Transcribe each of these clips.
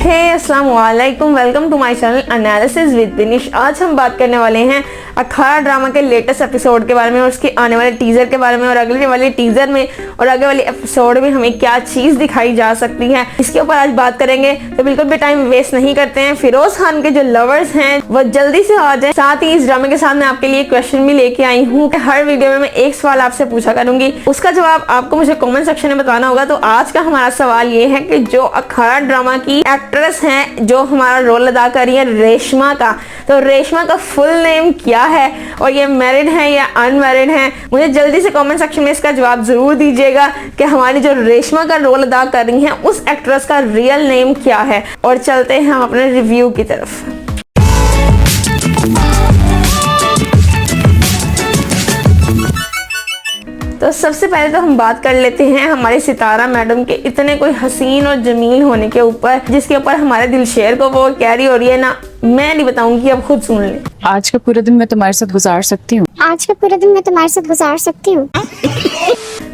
अस्सलाम वालेकुम, welcome to my channel analysis with Vinish. आज हम बात करने वाले हैं अखाड़ा ड्रामा के लेटेस्ट एपिसोड के बारे में और उसके आने वाले टीजर के बारे में, और अगले वाले टीजर में और आगे वाले एपिसोड में हमें क्या चीज दिखाई जा सकती है, इसके ऊपर आज बात करेंगे। तो बिल्कुल भी टाइम वेस्ट नहीं करते हैं, फिरोज खान के जो लवर्स हैं वो जल्दी से आ जाए। साथ ही इस ड्रामे के साथ मैं आपके लिए क्वेश्चन भी लेके आई हूँ। हर वीडियो में मैं एक सवाल आपसे पूछा करूंगी, उसका जवाब आपको मुझे कॉमेंट सेक्शन में बताना होगा। तो आज का हमारा सवाल ये है कि जो अखाड़ा ड्रामा की एक्ट्रेस हैं जो हमारा रोल अदा कर रही है रेशमा का, तो रेशमा का फुल नेम क्या है और ये मैरिड है या अनमैरिड है? मुझे जल्दी से कमेंट सेक्शन में इसका जवाब जरूर दीजिएगा कि हमारी जो रेशमा का रोल अदा कर रही हैं उस एक्ट्रेस का रियल नेम क्या है। और चलते हैं हम अपने रिव्यू की तरफ। तो सबसे पहले तो हम बात कर लेते हैं हमारी सितारा मैडम के इतने कोई हसीन और जमील होने के ऊपर, जिसके ऊपर हमारे दिलशेर को वो कैरी हो रही है ना, मैं नहीं बताऊंगी, अब खुद सुन ले। आज का पूरा दिन मैं तुम्हारे साथ गुजार सकती हूँ। आज का पूरा दिन मैं तुम्हारे साथ गुजार सकती हूँ।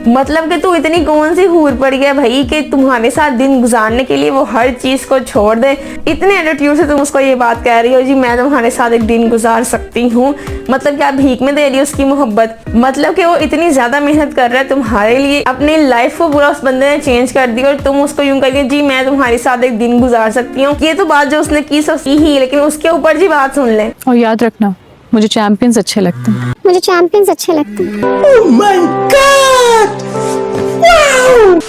मतलब कि तू इतनी कौन सी हूर पड़ गया भाई कि तुम्हारे साथ दिन गुजारने के लिए वो हर चीज को छोड़ दे। इतने एटीट्यूड से तुम उसको ये बात कह रही हो, जी मैं तुम्हारे साथ एक दिन गुजार सकती हूँ। मतलब क्या भीख में दे रही हो उसकी मोहब्बत? मतलब कि वो इतनी ज्यादा मेहनत कर रहा है तुम्हारे लिए, अपनी लाइफ को पूरा उस बंदे ने चेंज कर दी और तुम उसको यूं करिए जी मैं तुम्हारे साथ एक दिन गुजार सकती हूँ। ये तो बात जो उसने की सो ही, लेकिन उसके ऊपर जी बात सुन ले। और याद रखना, मुझे चैंपियंस अच्छे लगते हैं। मुझे चैंपियंस अच्छे लगते हैं। Oh my God! Wow!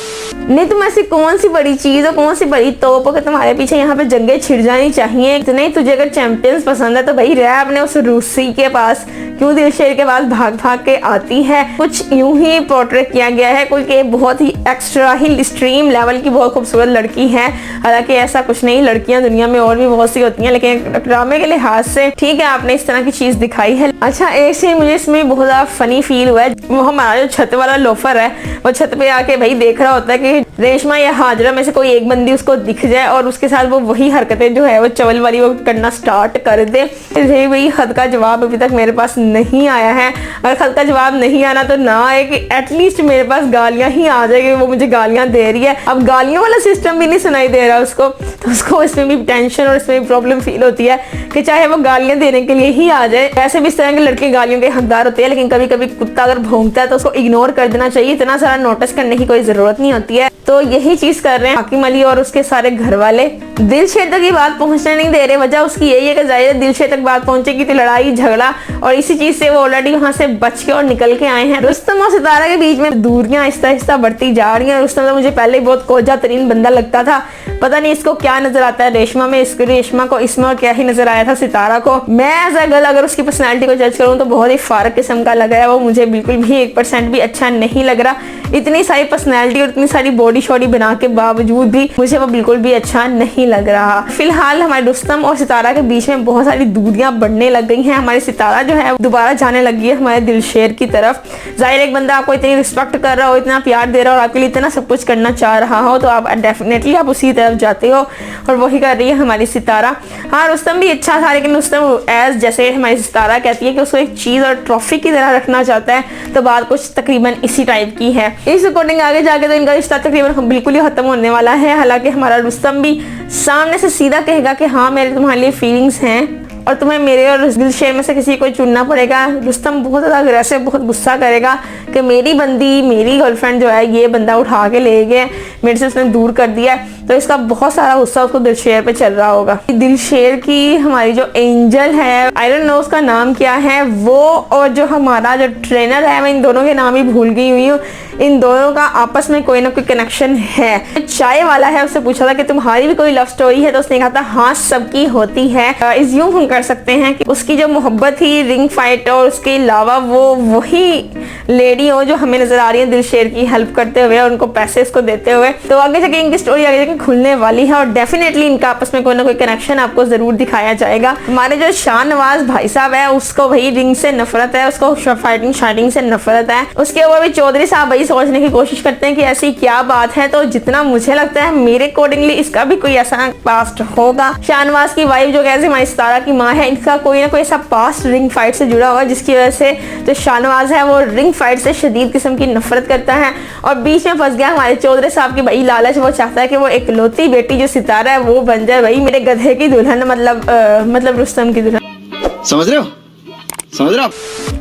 नहीं तुम ऐसी कौन सी बड़ी चीज और कौन सी बड़ी तोप हो कि तुम्हारे पीछे यहाँ पे जंगें छिड़ जानी चाहिए। इतने तुझे अगर चैंपियंस पसंद है तो भाई रह अपने उस रूसी के पास, क्यों दिलशेर के पास भाग भाग के आती है। कुछ यूं ही पोर्ट्रेट किया गया है कोई कि बहुत ही एक्स्ट्रा ही स्ट्रीम लेवल की बहुत खूबसूरत लड़की है, हालांकि ऐसा कुछ नहीं, लड़कियां दुनिया में और भी बहुत सी होती हैं, लेकिन ड्रामे के लिहाज से ठीक है आपने इस तरह की चीज दिखाई है। अच्छा एक सीन मुझे इसमें बहुत ज्यादा फनी फील हुआ है। वो हमारा जो छत वाला लोफर है वो छत पे आके भाई देख रहा होता है कि रेशमा या हाजरा में से कोई एक बंदी उसको दिख जाए और उसके साथ वो वही हरकतें जो है वो चवल वाली वो करना स्टार्ट कर दे। भाई खत का जवाब अभी तक मेरे पास नहीं आया है। अगर खत का जवाब नहीं आना तो ना आए कि एटलीस्ट मेरे पास गालियां ही आ जाएगी, वो मुझे गालियां दे रही है। अब गालियों वाला सिस्टम भी नहीं सुनाई दे रहा उसको, तो उसको इसमें भी टेंशन और इसमें भी प्रॉब्लम फील होती है कि चाहे वो गालियां देने के लिए ही आ जाए। वैसे भी इस तरह के लड़के गालियों के हकदार होते हैं, लेकिन कभी कभी कुत्ता अगर भौंकता है तो उसको इग्नोर कर देना चाहिए, इतना सारा नोटिस करने की कोई जरूरत नहीं होती है। तो यही चीज कर रहे हैं हाकिम अली और उसके सारे घर वाले। दिलशेर तक ये बात पहुंचने नहीं दे रहे। वजह उसकी यही है कि जाहिर दिलशेर तक बात पहुंचेगी तो लड़ाई झगड़ा, और इसी चीज से वो ऑलरेडी वहां से बच के और निकल के आए हैं। रुस्तम और सितारा के बीच में दूरियां आहिस्ता आहिस्ता बढ़ती जा रही हैं। रुस्तम तो मुझे पहले ही बहुत कोझा तरीन बंदा लगता था, पता नहीं इसको क्या नजर आता है रेशमा में, इसको रेशमा को इसमें और क्या ही नजर आया था सितारा को। मैं एज अ गर्ल अगर उसकी पर्सनैलिटी को जज करूँ तो बहुत ही फारक किस्म का लगा है वो, मुझे बिल्कुल भी 1% भी अच्छा नहीं लग रहा। इतनी सारी पर्सनैलिटी और इतनी सारी बॉडी शॉडी बना के बावजूद भी मुझे वो बिल्कुल भी अच्छा नहीं लग रहा। फिलहाल हमारे रुस्तम और सितारा के बीच में बहुत सारी दूरियां बढ़ने लग गई हैं। हमारी सितारा जो है दोबारा जाने लगी है हमारे दिलशेर की तरफ। जाहिर एक बंदा आपको इतनी रिस्पेक्ट कर रहा हो, इतना प्यार दे रहा हो और आपके लिए इतना सब कुछ करना चाह रहा हो तो आप डेफिनेटली आप उसी तरफ जाते हो, और वही कर रही है हमारी सितारा। हाँ रुस्तम भी अच्छा था, लेकिन रुस्तम एज जैसे हमारी सितारा कहती है कि उसको एक चीज और ट्रॉफी की तरह रखना चाहता है, तो बात कुछ तकरीबन इसी टाइप की है। इस अकॉर्डिंग आगे जाके तो इनका रिश्ता तकरीबन बिल्कुल ही खत्म होने वाला है। हालांकि हमारा रुस्तम भी सामने से सीधा कहेगा कि हाँ मेरे तुम्हारे लिए फीलिंग्स हैं और तुम्हें मेरे और दिलशेर में से किसी को चुनना पड़ेगा। रुस्तम बहुत ज़्यादा अग्रेसिव, बहुत गुस्सा करेगा कि मेरी बंदी, मेरी गर्लफ्रेंड जो है ये बंदा उठा के ले गया, मेरे से उसने दूर कर दिया, तो इसका बहुत सारा गुस्सा उसको दिलशेर पे चल रहा होगा। दिलशेर की हमारी जो एंजल है, आई डोंट नो उसका नाम क्या है, वो और जो हमारा जो ट्रेनर है, मैं इन दोनों के नाम ही भूल गई हुई हूँ। इन दोनों का आपस में कोई ना कोई कनेक्शन है। चाय वाला है, उससे पूछा था कि तुम्हारी भी कोई लव स्टोरी है, तो उसने कहा था हाँ सबकी होती है। इस यूं हम कर सकते हैं कि उसकी जो मोहब्बत थी रिंग फाइट और उसके अलावा वो वही लेडी हो जो हमें नजर आ रही है दिलशेर की हेल्प करते हुए और उनको पैसे इसको देते हुए। तो आगे जाके इनकी स्टोरी आगे जाके खुलने वाली है और डेफिनेटली इनका आपस में कोई ना कोई कनेक्शन आपको जरूर दिखाया जाएगा। हमारे जो शाहनवाज भाई साहब है उसको वही रिंग से नफरत है, उसको फाइटिंग शाइटिंग से नफरत है। उसके ऊपर भी चौधरी साहब भाई सोचने की कोशिश करते हैं कि ऐसी क्या बात है, तो जितना मुझे लगता है मेरे अकॉर्डिंगली इसका भी कोई ऐसा पास्ट होगा। शाहनवाज की वाइफ जो कैसे हमारी सितारा की माँ है, इनका कोई ना कोई ऐसा पास्ट रिंग फाइट से जुड़ा होगा जिसकी वजह से जो शाहनवाज है वो रिंग फाइट से शदीद किस्म की नफरत करता है और बीच में फंस गया हमारे चौधरी साहब की भाई लालच। वो चाहता है कि वो एक इकलौती बेटी जो सितारा है वो बन जाए भाई मेरे गधे की दुल्हन, मतलब रुस्तम की दुल्हन। समझ रहे हो? समझ रहे हो आप?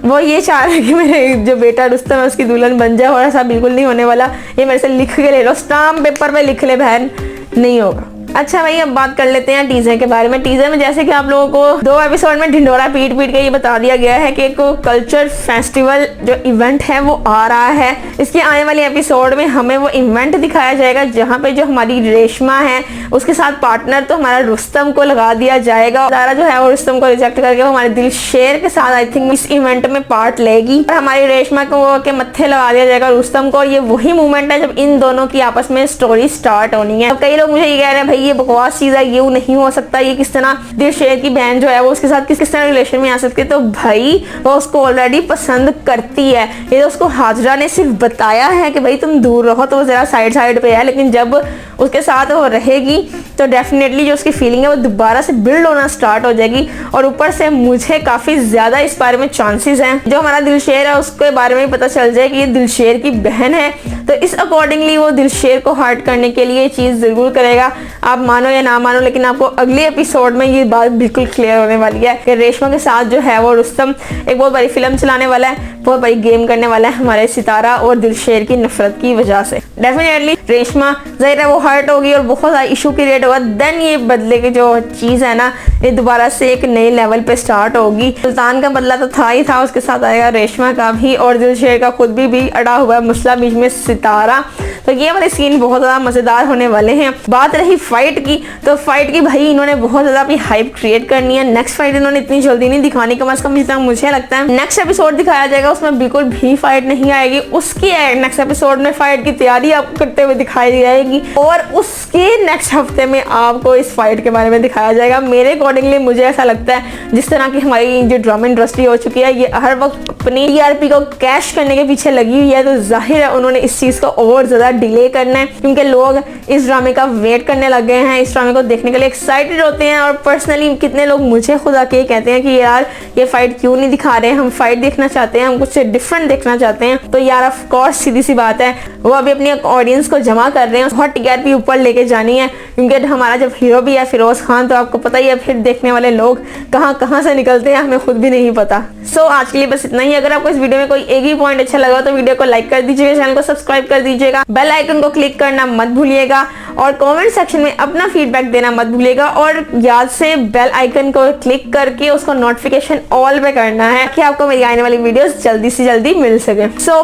वो ये चाह रहे कि मेरे जो बेटा रुस्तम है उसकी दुल्हन बन जाए, और ऐसा बिल्कुल नहीं होने वाला। ये मेरे से लिख के ले लो, स्टाम्प पेपर पे लिख ले बहन, नहीं होगा। अच्छा भाई, अब बात कर लेते हैं टीजर के बारे में। टीजर में जैसे कि आप लोगों को 2 एपिसोड में ढिंढोरा पीट पीट के ये बता दिया गया है कि एक कल्चर फेस्टिवल जो इवेंट है वो आ रहा है। इसके आने वाले एपिसोड में हमें वो इवेंट दिखाया जाएगा जहाँ पे जो हमारी रेशमा है उसके साथ पार्टनर तो हमारा रुस्तम को लगा दिया जाएगा। सारा जो है वो रुस्तम को रिजेक्ट करके वो हमारे दिलशेर के साथ आई थिंक इस इवेंट में पार्ट लेगी, और हमारी रेशमा को के मत्थे लगा दिया जाएगा रुस्तम को। और ये वही मोमेंट है जब इन दोनों की आपस में स्टोरी स्टार्ट होनी है। तो कई लोग मुझे ये कह रहे हैं भाई ये बकवास चीज है, ये नहीं हो सकता, ये किस तरह दिलशेर की बहन जो है वो उसके साथ किस तरह रिलेशन में आ सकती है। तो भाई वो उसको ऑलरेडी पसंद करती है, ये तो उसको हाजरा ने सिर्फ बताया है कि भाई तुम दूर रहो, तो वो जरा साइड पे है, लेकिन जब उसके साथ वो रहेगी तो डेफिनेटली जो उसकी फीलिंग है वो दोबारा से बिल्ड होना स्टार्ट हो जाएगी। और ऊपर से मुझे काफी ज्यादा इस बारे में चांसेस हैं, जो हमारा दिलशेर है उसके बारे में पता चल जाए कि ये दिलशेर की बहन है, तो इस अकॉर्डिंगली वो दिलशेर को हर्ट करने के लिए चीज जरूर करेगा। आप मानो या ना मानो, लेकिन आपको अगले एपिसोड में ये बात बिल्कुल क्लियर होने वाली है कि रेशमा के साथ जो है वो रुस्तम एक बहुत बड़ी फिल्म चलाने वाला है, बहुत बड़ी गेम करने वाला है हमारे सितारा और दिलशेर की नफरत की वजह से। डेफिनेटली रेशमा जाहिर है वो हर्ट होगी और बहुत सारा इशू क्रिएट होगा। देन ये बदले की जो चीज है ना, ये दोबारा से एक नए लेवल पे स्टार्ट होगी। सुल्तान का बदला तो था ही था, उसके साथ आएगा रेशमा का भी, और दिलशेर का खुद भी अड़ा हुआ है मसला बीच में सितारा। तो ये वाले सीन बहुत ज्यादा मजेदार होने वाले हैं। बात रही फाइट की, तो फाइट की भाई इन्होंने बहुत ज्यादा अपनी हाइप क्रिएट करनी है। नेक्स्ट फाइट इन्होंने इतनी जल्दी नहीं दिखानी, कम से कम जितना मुझे लगता है नेक्स्ट एपिसोड दिखाया जाएगा उसमें बिल्कुल भी फाइट नहीं आएगी। उसकी नेक्स्ट एपिसोड में फाइट की तैयारी आपको करते हुए दिखाई जाएगी, और उसके नेक्स्ट हफ्ते में आपको इस फाइट के बारे में दिखाया जाएगा। मेरे अकॉर्डिंगली मुझे ऐसा लगता है जिस तरह की हमारी जो ड्रामा इंडस्ट्री हो चुकी है, ये हर वक्त अपनी टीआरपी को कैश करने के पीछे लगी हुई है, तो जाहिर है उन्होंने इस चीज को और ज्यादा डिले करना है, क्योंकि लोग इस ड्रामे का वेट करने लग गए हैं, इस ड्रामे को देखने के लिए एक्साइटेड होते हैं। और पर्सनली कितने लोग मुझे खुद आके कहते हैं कि यार ये फाइट क्यों नहीं दिखा रहे, हम फाइट देखना चाहते हैं, हम कुछ डिफरेंट देखना चाहते हैं। तो यार ऑफ कोर्स सीधी सी बात है, वो अभी अपनी ऑडियंस को जमा कर रहे हैं, बहुत टीआरपी ऊपर लेके जानी है, क्योंकि हमारा जब हीरो भी है फिरोज खान, तो आपको पता ही है फिर देखने वाले लोग कहाँ से निकलते हैं, हमें खुद भी नहीं पता। सो आज के लिए बस इतना ही। अगर आपको इस वीडियो में कोई एक ही पॉइंट अच्छा लगा तो वीडियो को लाइक कर दीजिएगा, चैनल को सब्सक्राइब कर दीजिएगा, बेल आइकन को क्लिक करना मत भूलिएगा, और कमेंट सेक्शन में अपना फीडबैक देना मत भूलिएगा, और याद से बेल आइकन को क्लिक करके उसको नोटिफिकेशन ऑल पे करना है कि आपको मेरी आने वाली वीडियोस जल्दी से जल्दी मिल सके। So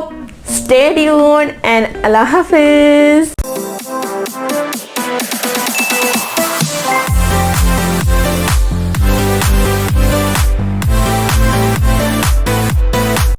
stay tuned and Allah Hafiz.